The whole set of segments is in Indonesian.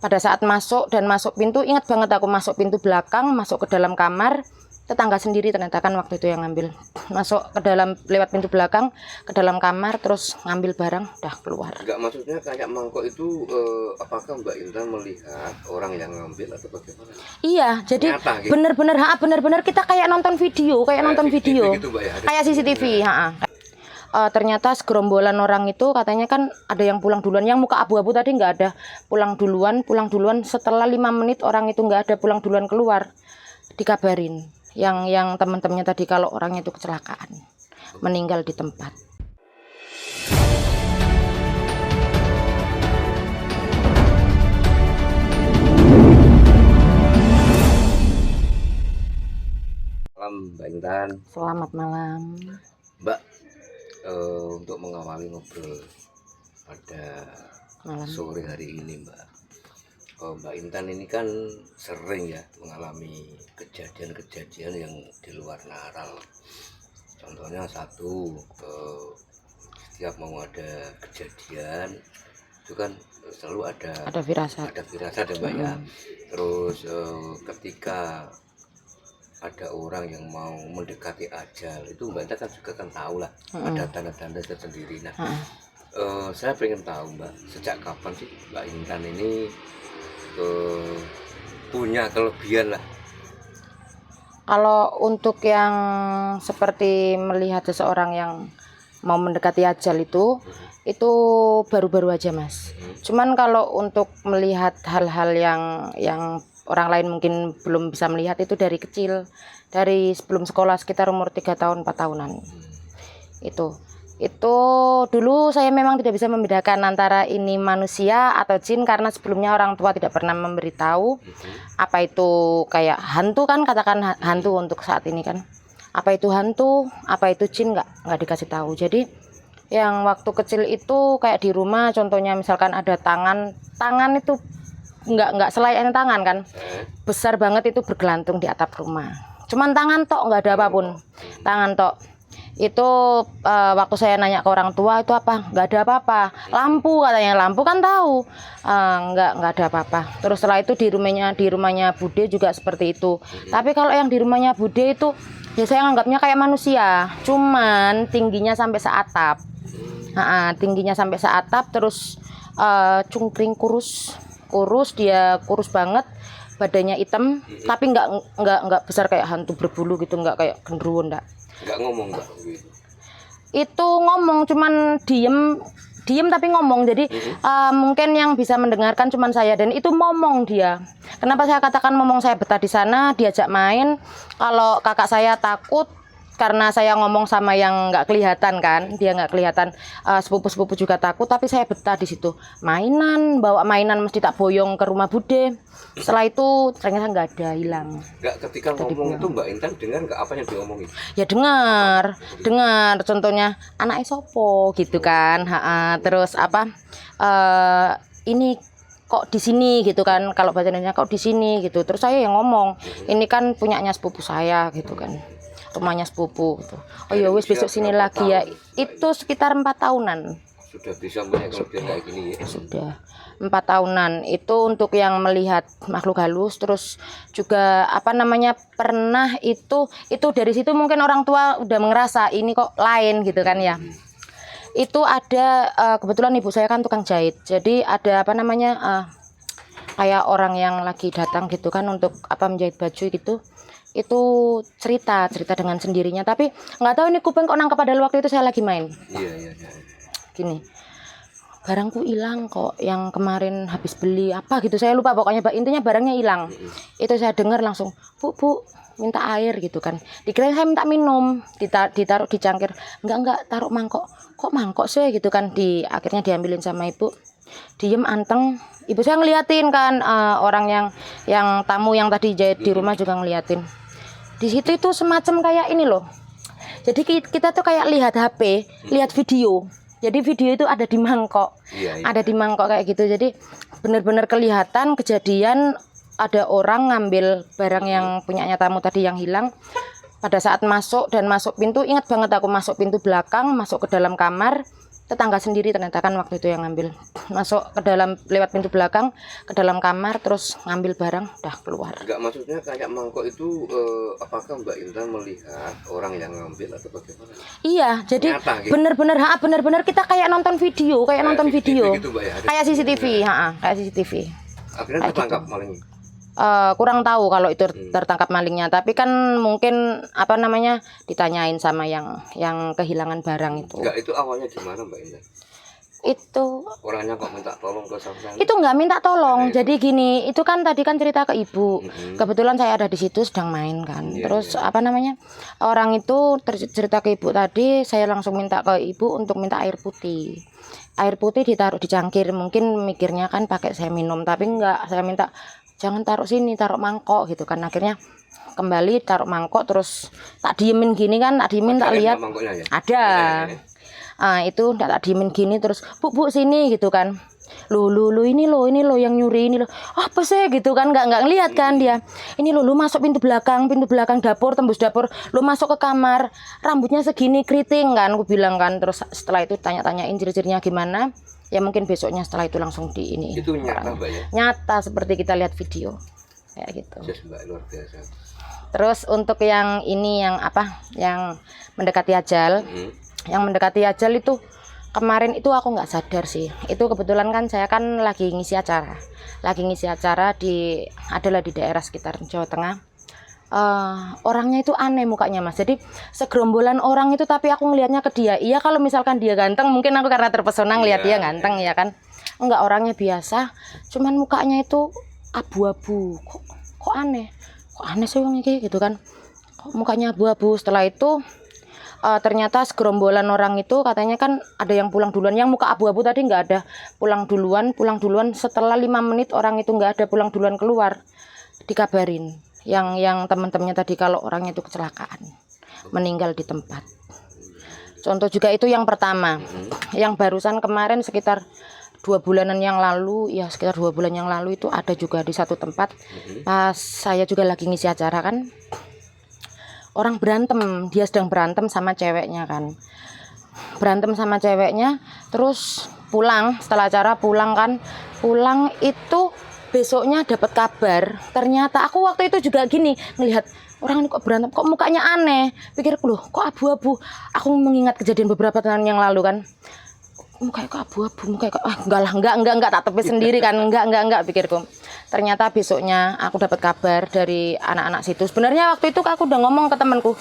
Pada saat masuk pintu, ingat banget aku masuk pintu belakang, masuk ke dalam kamar, tetangga sendiri ternyata kan waktu itu yang ngambil. Masuk ke dalam, lewat pintu belakang, ke dalam kamar, terus ngambil barang, udah keluar. Enggak, maksudnya kayak mangkok itu, apakah Mbak Intan melihat orang yang ngambil atau bagaimana? Iya, jadi Nyata, gitu? bener-bener kita kayak nonton video, Gitu, Mbak, ya? kayak CCTV. Ternyata segerombolan orang itu katanya kan ada yang pulang duluan, yang muka abu-abu tadi nggak ada, pulang duluan setelah 5 menit orang itu nggak ada, pulang duluan keluar, dikabarin yang teman-temannya tadi kalau orangnya itu kecelakaan, meninggal di tempat. Malam Mbak Intan. Selamat malam Mbak, untuk mengawali ngobrol pada malam. sore hari ini Mbak, Mbak Intan ini kan sering ya mengalami kejadian-kejadian yang di luar nalar. Contohnya satu, setiap mau ada kejadian itu kan selalu ada firasat ya Mbak ya. Terus ketika ada orang yang mau mendekati ajal, itu Mbak Intan kan juga kan tahu lah, ada tanda-tanda tersendiri. Nah, saya pengen tahu Mbak, sejak kapan sih Mbak Intan ini punya kelebihan lah? Kalau untuk yang seperti melihat seseorang yang mau mendekati ajal itu baru-baru aja Mas. Cuman kalau untuk melihat hal-hal yang orang lain mungkin belum bisa melihat itu dari kecil, dari sebelum sekolah sekitar umur 3 tahun 4 tahunan. Itu dulu saya memang tidak bisa membedakan antara ini manusia atau jin, karena sebelumnya orang tua tidak pernah memberitahu apa itu kayak hantu kan, katakan hantu untuk saat ini kan. Apa itu hantu, apa itu jin, nggak dikasih tahu. Jadi yang waktu kecil itu kayak di rumah contohnya misalkan ada tangan itu nggak selayaknya tangan kan, besar banget itu bergelantung di atap rumah, cuman tangan tok, nggak ada apapun, tangan tok. Itu waktu saya nanya ke orang tua itu apa, nggak ada apa-apa. Lampu katanya, lampu kan tahu, nggak ada apa-apa. Terus setelah itu di rumahnya Bude juga seperti itu. Tapi kalau yang di rumahnya Bude itu ya saya anggapnya kayak manusia, cuman tingginya sampai seatap. Tingginya sampai seatap, terus cungkring kurus, dia kurus banget, badannya hitam, tapi nggak besar kayak hantu berbulu gitu, nggak kayak genderuwo, nggak ngomong Mbak? Itu ngomong, cuman diem tapi ngomong. Jadi mungkin yang bisa mendengarkan cuman saya, dan itu ngomong dia. Kenapa saya katakan ngomong? Saya betah di sana, diajak main. Kalau kakak saya takut karena saya ngomong sama yang nggak kelihatan kan, dia nggak kelihatan. Sepupu-sepupu juga takut, tapi saya betah di situ. Bawa mainan mesti tak boyong ke rumah Bude. Setelah itu ternyata nggak ada, hilang. Nggak, ketika ngomong itu Mbak Intan dengar nggak apa yang diomongin? Ya dengar. Contohnya anak sopo gitu kan. Terus apa? Ini kok di sini gitu kan, kalau bahasa Indonesia kok di sini gitu. Terus saya yang ngomong, ini kan punyanya sepupu saya gitu kan, rumahnya sepupu gitu. Oh ya wis, besok sini lagi ya. Itu sekitar 4 tahunan. Sudah bisa punya kelebihan kayak gini ya? Sudah 4 tahunan. Itu untuk yang melihat makhluk halus. Terus juga pernah itu dari situ mungkin orang tua udah ngerasa ini kok lain gitu kan ya. Itu ada kebetulan ibu saya kan tukang jahit, jadi ada kayak orang yang lagi datang gitu kan untuk menjahit baju gitu. Itu cerita dengan sendirinya, tapi nggak tahu ini kuping kok nangkep, padahal waktu itu saya lagi main. Iya. Gini, barangku hilang kok, yang kemarin habis beli apa gitu, saya lupa pokoknya, intinya barangnya hilang. Itu saya dengar langsung, bu minta air gitu kan, dikirain saya minta minum, ditaruh di cangkir, enggak taruh mangkok, kok mangkok sih gitu kan. Akhirnya diambilin sama ibu, diem anteng. Ibu saya ngeliatin kan, orang yang tamu yang tadi jahit di rumah juga ngeliatin. Di situ itu semacam kayak ini loh, jadi kita tuh kayak lihat HP, lihat video. Jadi video itu ada di mangkok, ada di mangkok kayak gitu. Jadi benar-benar kelihatan kejadian ada orang ngambil barang yang punyanya tamu tadi yang hilang. Pada saat masuk pintu, ingat banget aku masuk pintu belakang, masuk ke dalam kamar, Tetangga sendiri ternyata kan waktu itu yang ngambil, masuk ke dalam lewat pintu belakang ke dalam kamar terus ngambil barang udah keluar. Enggak, maksudnya kayak mangkok itu apakah Mbak Intan melihat orang yang ngambil atau bagaimana? Iya, jadi Nyata, gitu? bener-bener kita kayak nonton video, Kayak nonton CCTV video, gitu, Mbak, ya? Ada kayak CCTV, videonya. kayak CCTV. Akhirnya Kayak tertangkap gitu. malingnya. Kurang tahu kalau itu tertangkap malingnya, tapi kan mungkin apa namanya ditanyain sama yang kehilangan barang itu. Enggak, itu awalnya di mana Mbak Intan? Itu Orangnya kok minta tolong ke sana? itu nggak minta tolong. Nah, itu. Jadi gini, itu kan tadi kan cerita ke ibu. Mm-mm. Kebetulan saya ada di situ sedang main kan. Iya, Terus iya. apa namanya? Orang itu cerita ke ibu tadi, saya langsung minta ke ibu untuk minta air putih. Air putih ditaruh di cangkir, mungkin mikirnya kan pakai saya minum, tapi enggak, saya minta jangan taruh sini, taruh mangkok gitu kan. Akhirnya kembali taruh mangkok, terus tak diemin gini kan, tak diemin, tak Ada lihat mangkoknya ya? ada. Itu tak diemin gini, terus bu sini gitu kan. Lu ini lo yang nyuri ini lo, apa sih gitu kan, nggak ngelihat kan dia. Ini lu masuk pintu belakang dapur, tembus dapur, lu masuk ke kamar, rambutnya segini keriting kan, aku bilang kan. Terus setelah itu tanya-tanyain ciri-cirinya gimana, ya mungkin besoknya setelah itu langsung di ini. Itu nyata Mbak ya? Nyata seperti kita lihat video kayak gitu. Yes, Mbak, luar biasa. Terus untuk yang ini yang apa, yang mendekati ajal, yang mendekati ajal itu kemarin itu aku nggak sadar sih. Itu kebetulan kan saya kan lagi ngisi acara adalah di daerah sekitar Jawa Tengah. Orangnya itu aneh mukanya Mas. Jadi segerombolan orang itu, tapi aku ngelihatnya ke dia. Iya, kalau misalkan dia ganteng mungkin aku karena terpesona ngelihat dia ganteng ya kan. Enggak, orangnya biasa, cuman mukanya itu abu-abu. Kok aneh? Kok aneh sih wong iki gitu kan. Kok mukanya abu-abu. Setelah itu ternyata segerombolan orang itu katanya kan ada yang pulang duluan, yang muka abu-abu tadi nggak ada, pulang duluan setelah 5 menit orang itu nggak ada, pulang duluan keluar, dikabarin yang teman-temannya tadi kalau orangnya itu kecelakaan, meninggal di tempat. Contoh juga itu yang pertama. Yang barusan kemarin sekitar 2 bulanan yang lalu, ya sekitar 2 bulan yang lalu itu ada juga di satu tempat. Pas saya juga lagi ngisi acara kan, orang berantem, dia sedang berantem sama ceweknya kan, terus pulang setelah acara, pulang itu besoknya dapat kabar, ternyata aku waktu itu juga gini ngelihat orang ini kok berantem, kok mukanya aneh, pikirku loh kok abu-abu. Aku mengingat kejadian beberapa tahun yang lalu kan, mukanya kok abu-abu, mukanya kok enggak tak tepis sendiri kan, enggak pikirku. Ternyata besoknya aku dapat kabar dari anak-anak situ. Sebenarnya waktu itu aku udah ngomong ke temanku,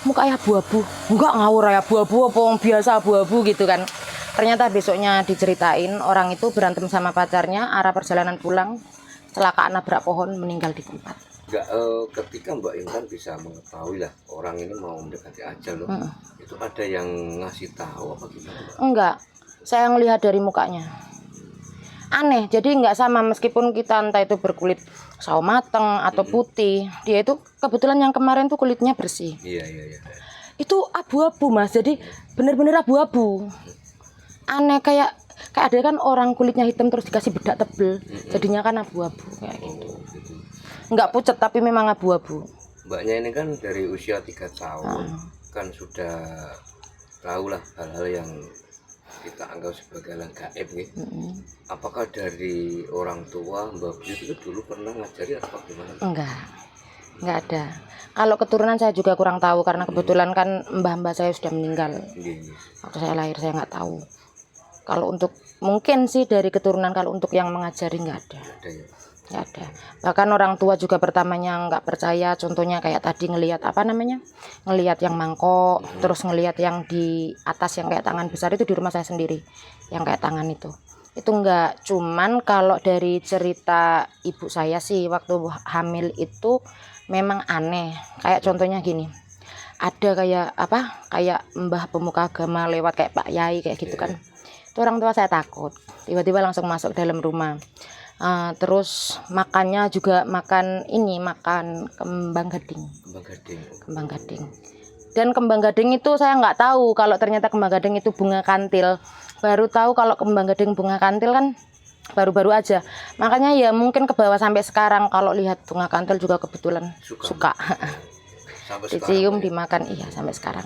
mukanya abu-abu. Enggak ngawur ya, abu-abu apa biasa abu-abu gitu kan. Ternyata besoknya diceritain orang itu berantem sama pacarnya, arah perjalanan pulang, kecelakaan nabrak pohon, meninggal di tempat. Enggak, ketika Mbak Intan bisa mengetahui lah orang ini mau mendekati ajal loh, itu ada yang ngasih tahu apa gimana Mbak? Enggak, saya ngelihat dari mukanya. Aneh, jadi nggak sama meskipun kita entah itu berkulit sawo mateng atau putih, dia itu kebetulan yang kemarin tuh kulitnya bersih. Iya. Itu abu-abu Mas, jadi bener-bener abu-abu. Aneh, kayak ada kan orang kulitnya hitam terus dikasih bedak tebel, jadinya kan abu-abu kayak gitu. Nggak pucat tapi memang abu-abu. Mbaknya ini kan dari usia 3 tahun kan sudah tahu lah hal-hal yang kita anggap sebagai hal gaib nih. Apakah dari orang tua Mbak Buyut itu dulu pernah ngajari atau gimana? Enggak ada. Kalau keturunan saya juga kurang tahu karena kebetulan kan mbah-mbah saya sudah meninggal. Waktu saya lahir saya nggak tahu. Kalau untuk mungkin sih dari keturunan, kalau untuk yang mengajari nggak ada. Nggak ada. Bahkan orang tua juga pertamanya nggak percaya. Contohnya kayak tadi ngelihat ngelihat yang mangkok, terus ngelihat yang di atas yang kayak tangan besar itu di rumah saya sendiri, yang kayak tangan itu enggak. Cuman kalau dari cerita ibu saya sih waktu hamil itu memang aneh. Kayak contohnya gini, ada kayak mbah pemuka agama lewat kayak Pak Yai kayak gitu kan. Itu orang tua saya takut, tiba-tiba langsung masuk dalam rumah. Terus makannya juga makan kembang gading. Dan kembang gading itu saya nggak tahu kalau ternyata kembang gading itu bunga kantil. Baru tahu kalau kembang gading bunga kantil kan baru-baru aja. Makanya ya mungkin ke bawah sampai sekarang kalau lihat bunga kantil juga kebetulan suka. Dicium, dimakan, iya sampai sekarang.